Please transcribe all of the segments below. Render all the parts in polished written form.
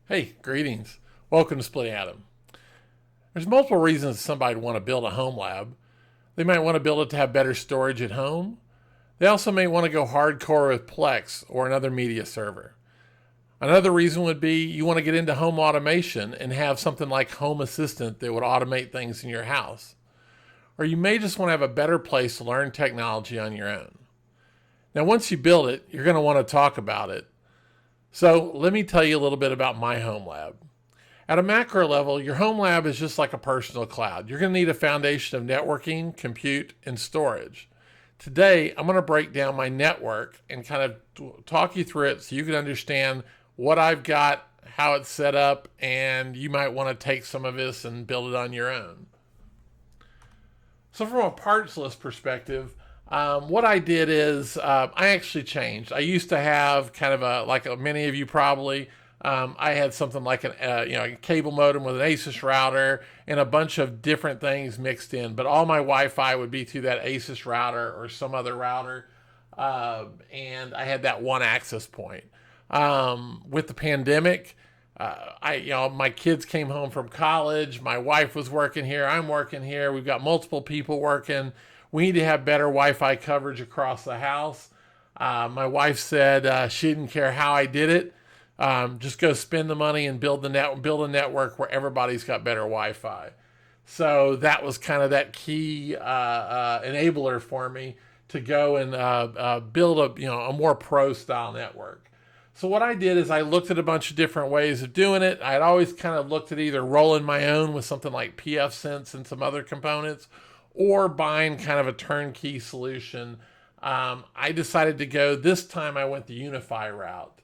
Hey, greetings. Welcome to Split Atom. There's multiple reasons somebody would want to build a home lab. They might want to build it to have better storage at home. They also may want to go hardcore with Plex or another media server. Another reason would be you want to get into home automation and have something like Home Assistant that would automate things in your house. Or you may just want to have a better place to learn technology on your own. Now, once you build it, you're going to want to talk about it. So let me tell you a little bit about my home lab. At a macro level, your home lab is just like a personal cloud. You're going to need a foundation of networking, compute, and storage. Today, I'm going to break down my network and kind of talk you through it so you can understand what I've got, how it's set up, and you might want to take some of this and build it on your own. So from a parts list perspective, what I did is I actually changed. I used to have kind of many of you probably, I had something like a cable modem with an ASUS router and a bunch of different things mixed in. But all my Wi-Fi would be through that ASUS router or some other router, and I had that one access point. With the pandemic, my kids came home from college. My wife was working here. I'm working here. We've got multiple people working. We need to have better Wi-Fi coverage across the house. My wife said she didn't care how I did it. Just go spend the money and build a network where everybody's got better Wi-Fi. So that was kind of that key enabler for me to go and build a more pro style network. So what I did is I looked at a bunch of different ways of doing it. I'd always kind of looked at either rolling my own with something like pfSense and some other components, or buying kind of a turnkey solution. I decided to go, this time I went the UniFi route.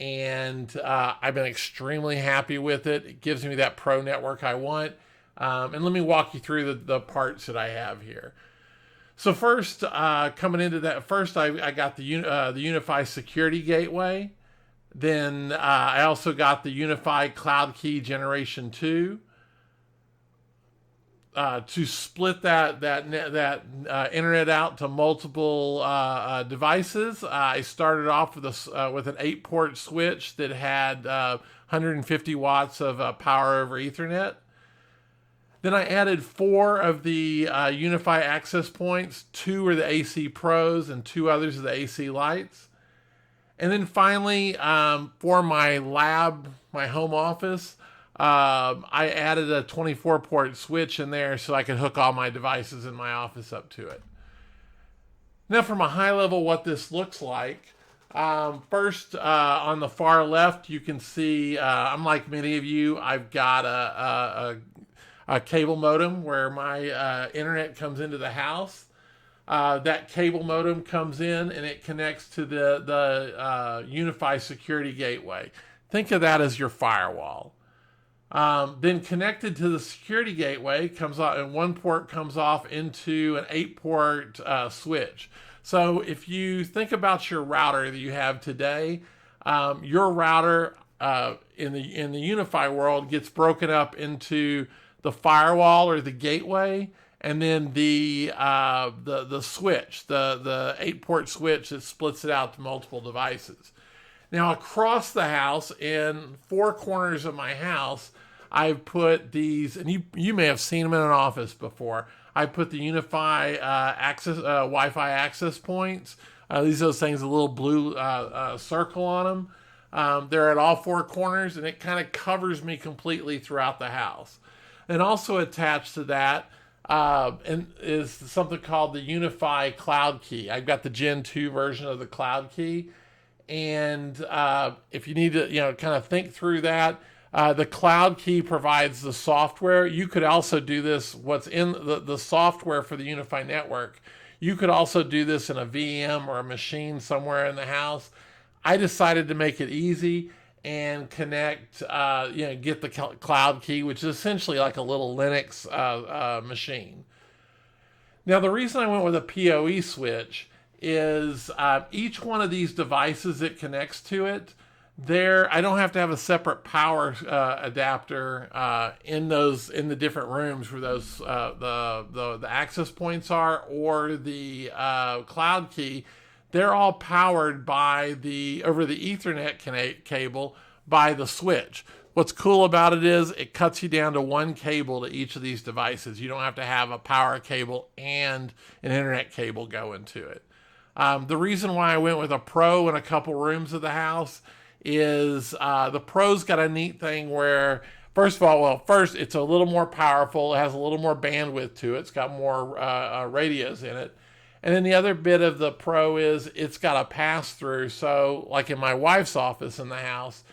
And I've been extremely happy with it. It gives me that pro network I want. And let me walk you through the parts that I have here. So first, coming into that, I got the UniFi security gateway. Then I also got the UniFi Cloud Key Generation 2. To split that internet out to multiple devices, I started off with an 8-port switch that had 150 watts of power over Ethernet. Then I added 4 of the UniFi access points. 2 were the AC Pros and 2 others are the AC Lites. And then finally, for my lab, my home office, I added a 24-port switch in there so I could hook all my devices in my office up to it. Now, from a high level, what this looks like. First, on the far left, you can see, I'm like many of you, I've got a cable modem where my internet comes into the house. That cable modem comes in and it connects to the UniFi security gateway. Think of that as your firewall. Then connected to the security gateway comes out, and one port comes off into an 8-port switch. So if you think about your router that you have today, your router in the UniFi world gets broken up into the firewall or the gateway, and then the switch, the 8-port switch that splits it out to multiple devices. Now, across the house, in 4 corners of my house, I've put these, and you may have seen them in an office before. I put the UniFi Wi-Fi access points. These are those things, a little blue circle on them. They're at all 4 corners, and it kind of covers me completely throughout the house. And also attached to that is something called the UniFi Cloud Key. I've got the Gen 2 version of the Cloud Key. And if you need to, kind of think through that, the Cloud Key provides the software. You could also do this, what's in the software for the UniFi network. You could also do this in a VM or a machine somewhere in the house. I decided to make it easy and connect, get the Cloud Key, which is essentially like a little Linux machine. Now, the reason I went with a PoE switch is each one of these devices that connects to it, I don't have to have a separate power adapter in the different rooms where those the access points are, or the Cloud Key. They're all powered by over the Ethernet cable by the switch. What's cool about it is it cuts you down to one cable to each of these devices. You don't have to have a power cable and an internet cable going to it. The reason why I went with a Pro in a couple rooms of the house is the Pro's got a neat thing where, first of all, first, it's a little more powerful. It has a little more bandwidth to it. It's got more radios in it. And then the other bit of the Pro is it's got a pass-through. So like in my wife's office in the house,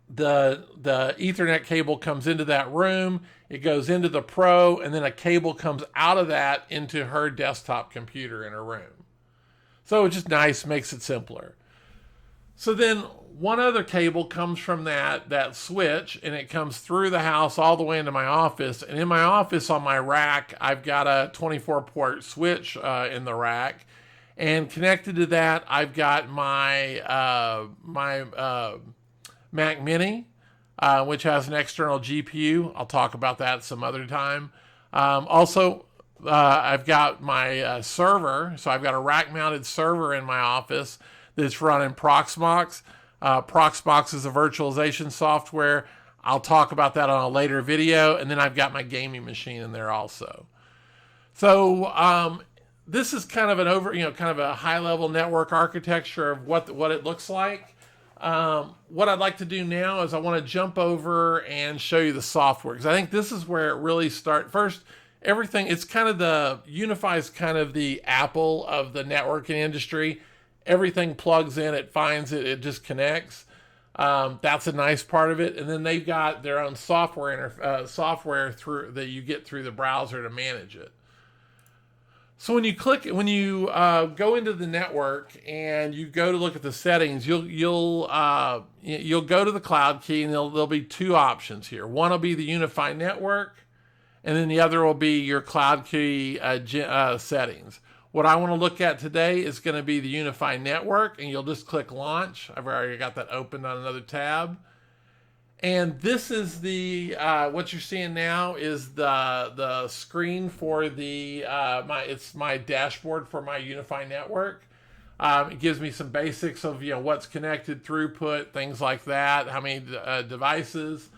the Ethernet cable comes into that room, it goes into the Pro, and then a cable comes out of that into her desktop computer in her room. So it's just nice, makes it simpler. So then one other cable comes from that switch, and it comes through the house all the way into my office. And in my office on my rack, I've got a 24-port switch in the rack. And connected to that, I've got my Mac Mini, which has an external GPU. I'll talk about that some other time. Also, I've got my server. So I've got a rack-mounted server in my office that's running Proxmox. Proxmox is a virtualization software. I'll talk about that on a later video. And then I've got my gaming machine in there also. So this is kind of kind of a high-level network architecture of what it looks like. What I'd like to do now is I want to jump over and show you the software, because I think this is where it really starts. First, everything, it's kind of UniFi's kind of the Apple of the networking industry. Everything plugs in, it finds it, it just connects. That's a nice part of it. And then they've got their own software through that you get through the browser to manage it. So when you go into the network and you go to look at the settings, you'll go to the cloud key, and there'll be two options here. One will be the UniFi network, and then the other will be your cloud key settings. What I want to look at today is going to be the UniFi network, and you'll just click launch. I've already got that opened on another tab. And this is what you're seeing now is the screen for it's my dashboard for my UniFi network. It gives me some basics of what's connected, throughput, things like that, how many devices.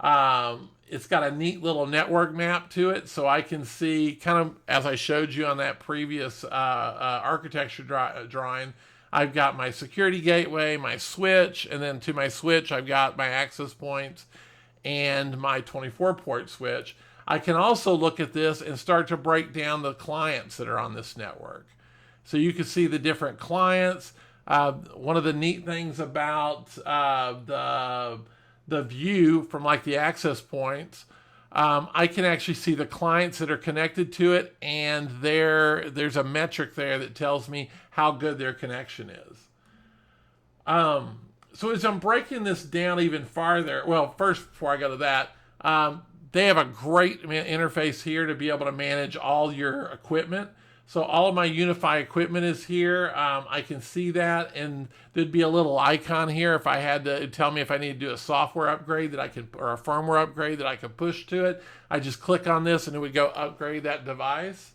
It's got a neat little network map to it, so I can see, kind of as I showed you on that previous architecture drawing. I've got my security gateway, my switch, and then to my switch, I've got my access points and my 24-port switch. I can also look at this and start to break down the clients that are on this network. So you can see the different clients. One of the neat things about the view from like the access points, I can actually see the clients that are connected to it, and there's a metric there that tells me how good their connection is. So as I'm breaking this down even farther, well, first, before I go to that, they have a great interface here to be able to manage all your equipment. So all of my UniFi equipment is here. I can see that, and there'd be a little icon here if I had to tell me if I need to do a software upgrade or a firmware upgrade that I could push to it. I just click on this, and it would go upgrade that device.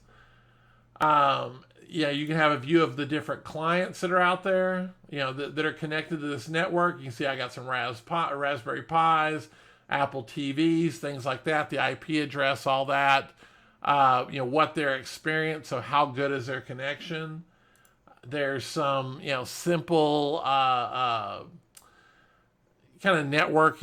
You can have a view of the different clients that are out there, that are connected to this network. You can see I got some Raspberry Pis, Apple TVs, things like that, the IP address, all that. What their experience, so how good is their connection. There's some, simple kind of network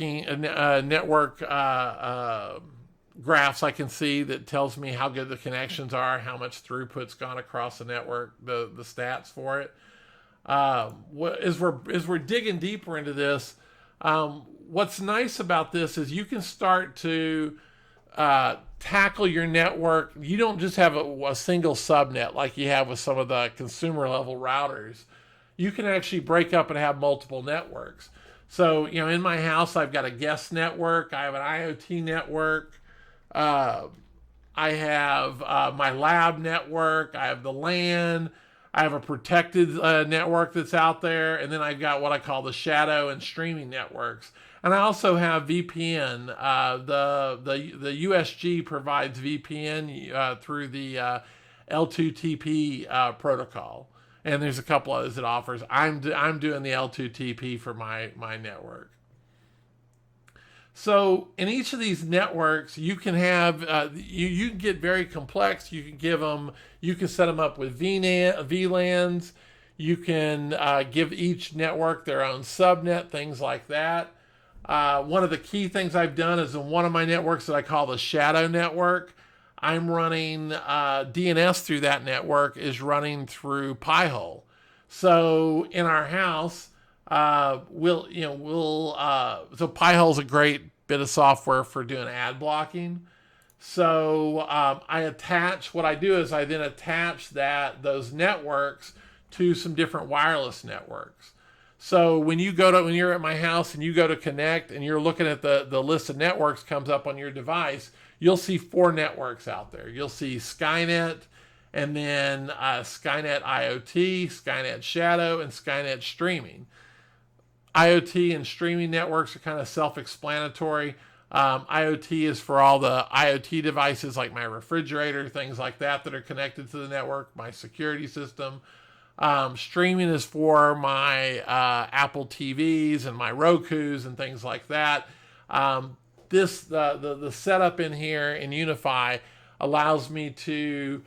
graphs I can see that tells me how good the connections are, how much throughput's gone across the network, the stats for it. As we're digging deeper into this, what's nice about this is you can start to tackle your network. You don't just have a single subnet like you have with some of the consumer level routers. You can actually break up and have multiple networks. So, in my house, I've got a guest network. I have an IoT network. I have my lab network. I have the LAN. I have a protected network that's out there. And then I've got what I call the shadow and streaming networks. And I also have VPN. The USG provides VPN through the L2TP protocol. And there's a couple others it offers. I'm doing the L2TP for my network. So in each of these networks, you can have you can get very complex. You can give them, you can set them up with VLANs. You can give each network their own subnet, things like that. One of the key things I've done is in one of my networks that I call the shadow network, I'm running DNS through that network is running through Pi-hole. So in our house, so Pi-hole is a great bit of software for doing ad blocking. So what I do is I then attach those networks to some different wireless networks. So when you're at my house and you go to connect and you're looking at the list of networks comes up on your device, you'll see 4 networks out there. You'll see Skynet, and then Skynet IoT, Skynet Shadow, and Skynet Streaming. IoT and streaming networks are kind of self-explanatory. IoT is for all the IoT devices like my refrigerator, things like that are connected to the network, my security system. Streaming is for my Apple TVs and my Rokus and things like that. The setup in here in UniFi allows me to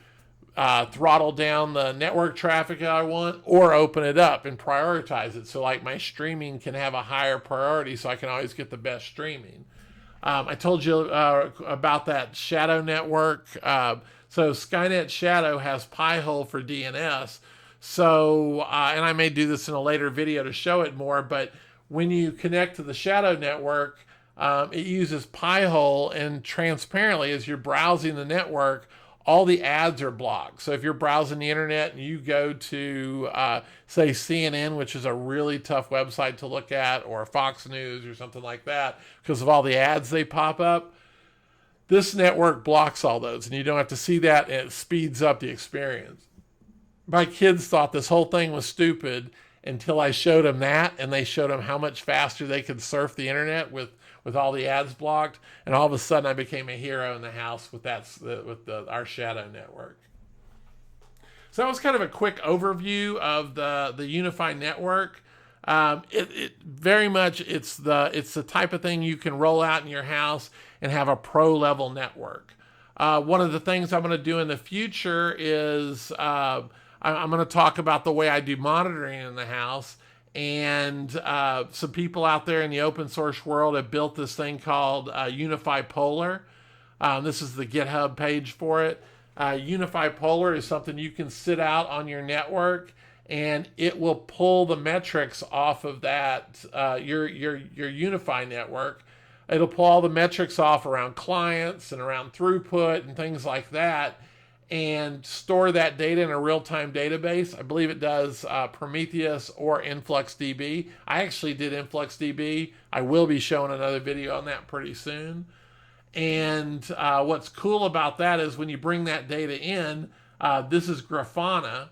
throttle down the network traffic I want or open it up and prioritize it. So like my streaming can have a higher priority so I can always get the best streaming. I told you about that shadow network. So Skynet Shadow has Pi-hole for DNS. So, and I may do this in a later video to show it more, but when you connect to the shadow network, it uses Pi-hole, and transparently as you're browsing the network, all the ads are blocked. So if you're browsing the internet and you go to, say, CNN, which is a really tough website to look at, or Fox News or something like that, because of all the ads they pop up, this network blocks all those, and you don't have to see that, and it speeds up the experience. My kids thought this whole thing was stupid until I showed them that, and they showed them how much faster they could surf the internet with all the ads blocked, and all of a sudden I became a hero in the house with our shadow network. So that was kind of a quick overview of the UniFi network. It very much it's the type of thing you can roll out in your house and have a pro level network. One of the things I'm going to do in the future is I'm going to talk about the way I do monitoring in the house. And some people out there in the open source world have built this thing called UniFi Polar. This is the GitHub page for it. UniFi Polar is something you can sit out on your network, and it will pull the metrics off of that your UniFi network. It'll pull all the metrics off around clients and around throughput and things like that, and store that data in a real-time database. I believe it does Prometheus or InfluxDB. I actually did InfluxDB. I will be showing another video on that pretty soon. And what's cool about that is when you bring that data in, this is Grafana.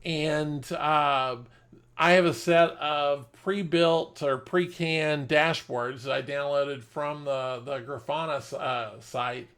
And I have a set of pre-built or pre-canned dashboards that I downloaded from the Grafana site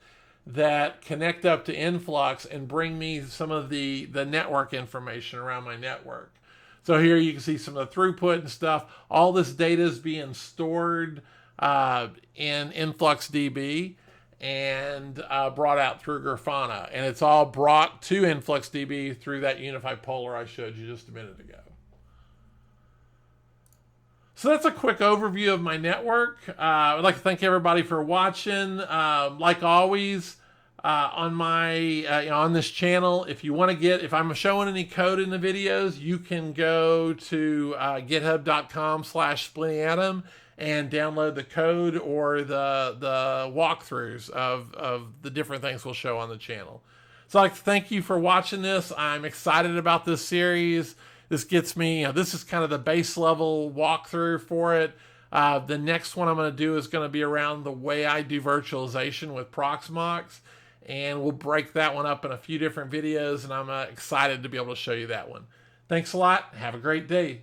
that connect up to Influx and bring me some of the network information around my network. So here you can see some of the throughput and stuff. All this data is being stored in InfluxDB and brought out through Grafana. And it's all brought to InfluxDB through that UniFi Polar I showed you just a minute ago. So that's a quick overview of my network. I'd like to thank everybody for watching. Like always, on this channel, if I'm showing any code in the videos, you can go to github.com/SplittingAtom and download the code or the walkthroughs of the different things we'll show on the channel. So I'd like to thank you for watching this. I'm excited about this series. This gets me, this is kind of the base level walkthrough for it. The next one I'm going to do is going to be around the way I do virtualization with Proxmox. And we'll break that one up in a few different videos, and I'm excited to be able to show you that one. Thanks a lot. Have a great day.